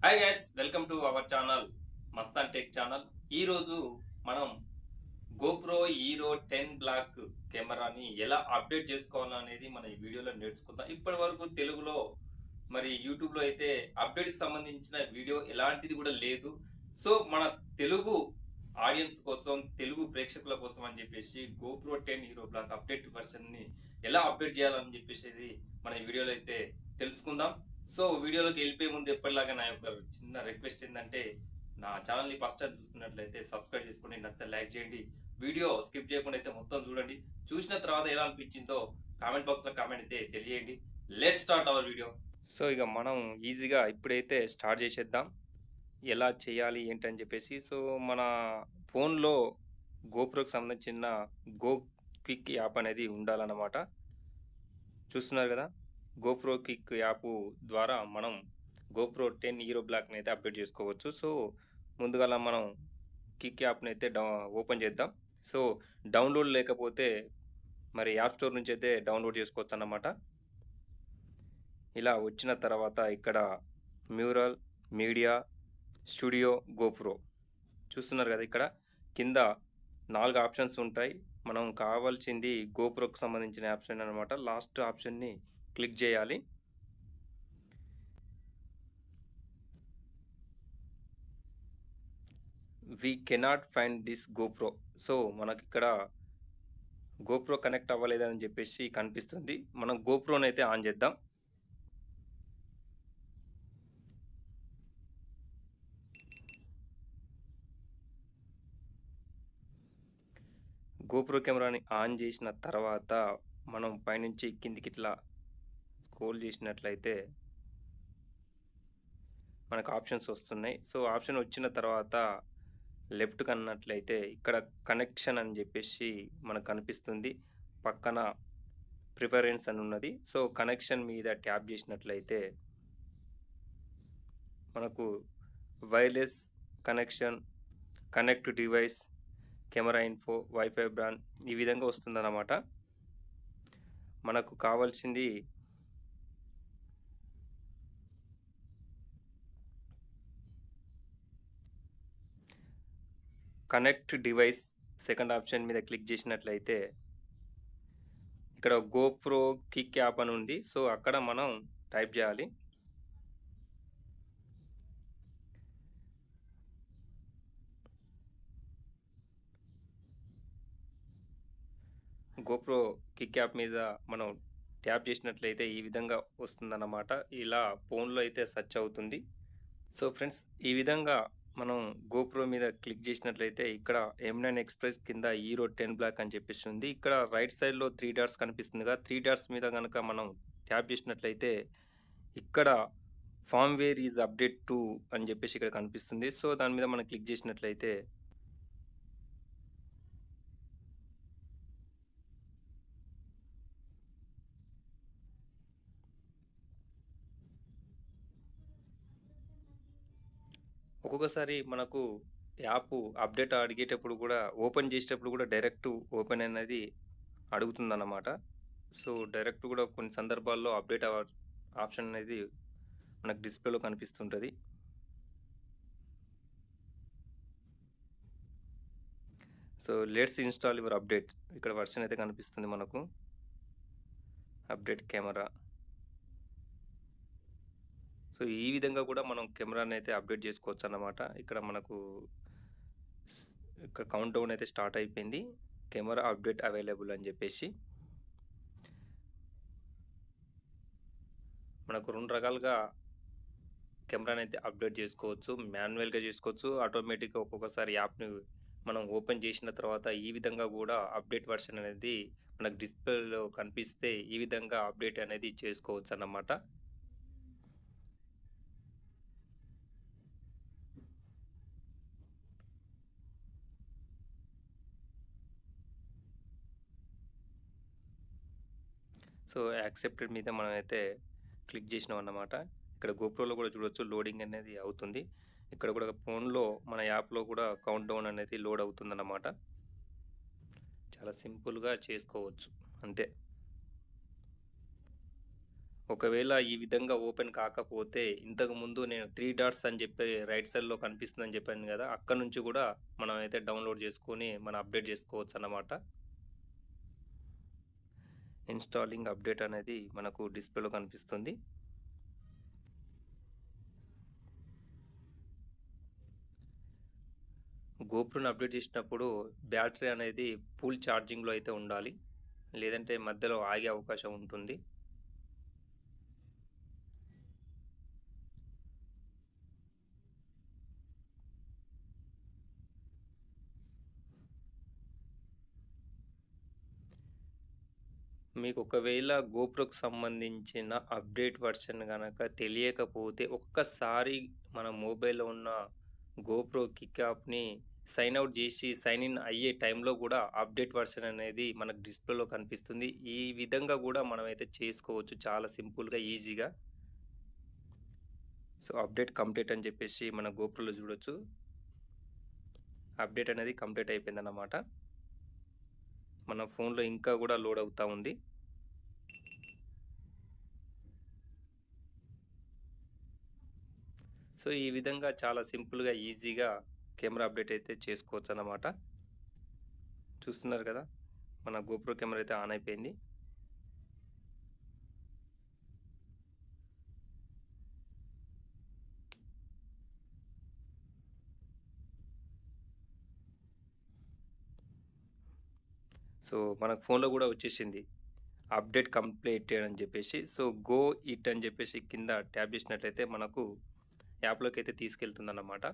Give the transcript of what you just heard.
Hi guys, welcome to our channel Mastan tech channel. ఈరోజు మనం GoPro hero 10 black కెమెరాని ఎలా అప్డేట్ చేసుకోవాలనేది మన ఈ వీడియోలో నేర్చుకుందాం. ఇప్పటి వరకు తెలుగులో మరి యూట్యూబ్లో అయితే అప్డేట్కి సంబంధించిన వీడియో ఎలాంటిది కూడా లేదు. సో మన తెలుగు ఆడియన్స్ కోసం, తెలుగు ప్రేక్షకుల కోసం అని చెప్పేసి గోప్రో 10 హీరో బ్లాక్ అప్డేట్ వర్షన్ని ఎలా అప్డేట్ చేయాలని చెప్పేసి మన ఈ వీడియోలో అయితే తెలుసుకుందాం. సో వీడియోలోకి వెళ్ళిపోయే ముందు ఎప్పటిలాగా నా యొక్క చిన్న రిక్వెస్ట్ ఏంటంటే, నా ఛానల్ని ఫస్ట్ టైం చూస్తున్నట్లయితే సబ్స్క్రైబ్ చేసుకోండి, నచ్చితే లైక్ చేయండి, వీడియో స్కిప్ చేయకుండా అయితే మొత్తం చూడండి. చూసిన తర్వాత ఎలా అనిపించిందో కామెంట్ బాక్స్లో కామెంట్ అయితే తెలియండి. Let's start our video. So ఇక మనం ఈజీగా ఇప్పుడైతే స్టార్ట్ చేసేద్దాం. ఎలా చేయాలి ఏంటని చెప్పేసి. సో మన ఫోన్లో గోప్రోకి సంబంధించిన గో క్విక్ యాప్ అనేది ఉండాలన్నమాట. చూస్తున్నారు కదా, గోప్రో క్విక్ యాప్ ద్వారా మనం గోప్రో 10 హీరో బ్లాక్ని అయితే అప్డేట్ చేసుకోవచ్చు. సో ముందుగా మనం క్విక్ యాప్ని అయితే ఓపెన్ చేద్దాం. సో డౌన్లోడ్ లేకపోతే మరి యాప్ స్టోర్ నుంచి అయితే డౌన్లోడ్ చేసుకోవచ్చు అన్నమాట. ఇలా వచ్చిన తర్వాత ఇక్కడ మ్యూరల్, మీడియా, స్టూడియో, గోప్రో చూస్తున్నారు కదా, ఇక్కడ కింద 4 ఆప్షన్స్ ఉంటాయి. మనం కావాల్సింది గోప్రోకి సంబంధించిన ఆప్షన్ అనమాట. లాస్ట్ ఆప్షన్ని క్లిక్ చేయాలి. We cannot find this GoPro. So మనకి ఇక్కడ గోప్రో కనెక్ట్ అవ్వలేదని చెప్పేసి కనిపిస్తుంది. మనం గోప్రోని అయితే ఆన్ చేద్దాం. గోప్రో కెమెరాని ఆన్ చేసిన తర్వాత మనం పైనుంచి కిందికి ఇట్లా స్క్రోల్ చేసినట్లయితే మనకు ఆప్షన్స్ వస్తున్నాయి. సో ఆప్షన్ వచ్చిన తర్వాత లెఫ్ట్ కన్నట్లయితే ఇక్కడ కనెక్షన్ అని చెప్పేసి మనకు కనిపిస్తుంది. పక్కన ప్రిఫరెన్స్ అని ఉన్నది. సో కనెక్షన్ మీద ట్యాప్ చేసినట్లయితే మనకు wireless connection, connect device, camera info, wifi brand ఈ విధంగా వస్తుందన్నమాట. మనకు కావాల్సింది కనెక్ట్ డివైస్ సెకండ్ ఆప్షన్ మీద క్లిక్ చేసినట్లయితే ఇక్కడ గోప్రో క్విక్ యాప్ అని ఉంది. సో అక్కడ మనం టైప్ చేయాలి. గోప్రో క్విక్ యాప్ మీద మనం ట్యాప్ చేసినట్లయితే ఈ విధంగా వస్తుందన్నమాట. ఇలా ఫోన్లో అయితే సెర్చ్ అవుతుంది. సో ఫ్రెండ్స్, ఈ విధంగా మనం గోప్రో మీద క్లిక్ చేసినట్లయితే ఇక్కడ M9 ఎక్స్ప్రెస్ కింద హీరో 10 బ్లాక్ అని చెప్పేసి ఉంది. ఇక్కడ రైట్ సైడ్లో 3 డాట్స్ కనిపిస్తుంది కదా, 3 డాట్స్ మీద కనుక మనం ట్యాప్ చేసినట్లయితే ఇక్కడ ఫార్మ్వేర్ ఈజ్ అప్డేట్ టు అని చెప్పేసి ఇక్కడ కనిపిస్తుంది. సో దాని మీద మనం క్లిక్ చేసినట్లయితే ఒక్కొక్కసారి మనకు యాప్ అప్డేట్ అడిగేటప్పుడు కూడా, ఓపెన్ చేసేటప్పుడు కూడా డైరెక్ట్ ఓపెన్ అనేది అడుగుతుందన్నమాట. సో డైరెక్ట్ కూడా కొన్ని సందర్భాల్లో అప్డేట్ ఆప్షన్ అనేది మనకు డిస్ప్లేలో కనిపిస్తుంటుంది. So let's install your update, ఇక్కడ వర్షన్ అయితే కనిపిస్తుంది మనకు. Update camera. సో ఈ విధంగా కూడా మనం కెమెరాని అయితే అప్డేట్ చేసుకోవచ్చు అన్నమాట. ఇక్కడ మనకు ఇక్కడ కౌంట్ డౌన్ అయితే స్టార్ట్ అయిపోయింది. కెమెరా అప్డేట్ అవైలబుల్ అని చెప్పేసి మనకు 2 రకాలుగా కెమెరాని అయితే అప్డేట్ చేసుకోవచ్చు. మాన్యువల్గా చేసుకోవచ్చు, ఆటోమేటిక్గా ఒక్కొక్కసారి యాప్ని మనం ఓపెన్ చేసిన తర్వాత ఈ విధంగా కూడా అప్డేట్ వర్షన్ అనేది మనకు డిస్ప్లేలో కనిపిస్తే ఈ విధంగా అప్డేట్ అనేది చేసుకోవచ్చు అన్నమాట. సో యాక్సెప్టెడ్ మీద మనం అయితే క్లిక్ చేసినాం అన్నమాట. ఇక్కడ గోప్రోలో కూడా చూడవచ్చు లోడింగ్ అనేది అవుతుంది. ఇక్కడ కూడా ఫోన్లో మన యాప్లో కూడా కౌంట్ డౌన్ అనేది లోడ్ అవుతుందన్నమాట. చాలా సింపుల్గా చేసుకోవచ్చు అంతే. ఒకవేళ ఈ విధంగా ఓపెన్ కాకపోతే ఇంతకుముందు నేను 3 డాట్స్ అని చెప్పి రైట్ సైడ్‌లో కనిపిస్తుందని చెప్పాను కదా! అక్కడి నుంచి కూడా మనం అయితే డౌన్‌లోడ్ చేసుకొని మనం అప్డేట్ చేసుకోవచ్చన్నమాట. ఇన్‌స్టాలింగ్ అప్డేట్ అనేది మనకు డిస్‌ప్లేలో కనిపిస్తుంది. గోప్రోని అప్డేట్ చేసినప్పుడు బ్యాటరీ అనేది ఫుల్ ఛార్జింగ్‌లో అయితే ఉండాలి. లేదంటే మధ్యలో ఆగే అవకాశం ఉంటుంది. మీకు ఒకవేళ గోప్రోకి సంబంధించిన అప్డేట్ వర్షన్ గనక తెలియకపోతే ఒక్కసారి మన మొబైల్‌లో ఉన్న గోప్రో కిక్ యాప్‌ని సైన్ ఔట్ చేసి సైన్ ఇన్ అయ్యే టైంలో కూడా అప్డేట్ వర్షన్ అనేది మనకు డిస్‌ప్లేలో కనిపిస్తుంది. ఈ విధంగా కూడా మనమైతే చేసుకోవచ్చు చాలా సింపుల్‌గా, ఈజీగా. సో, అప్డేట్ కంప్లీట్ అని చెప్పేసి మన గోప్రోలో చూడొచ్చు. అప్డేట్ అనేది కంప్లీట్ అయిపోయిందన్నమాట. మన ఫోన్‌లో ఇంకా కూడా లోడ్ అవుతా ఉంది. సో, ఈ విధంగా చాలా సింపుల్‌గా, ఈజీగా కెమెరా అప్డేట్ అయితే చేసుకోవచ్చన్నమాట. చూస్తున్నారు కదా! మన గోప్రో కెమెరా అయితే ఆన్ అయిపోయింది. సో, మనకు ఫోన్‌లో కూడా వచ్చేసింది. అప్డేట్ కంప్లీటెడ్ అని చెప్పేసి. సో, గో ఇట్ అని చెప్పేసి కింద ట్యాప్ చేసినట్లయితే మనకు యాప్‌లోకి అయితే తీసుకెళ్తుందన్నమాట.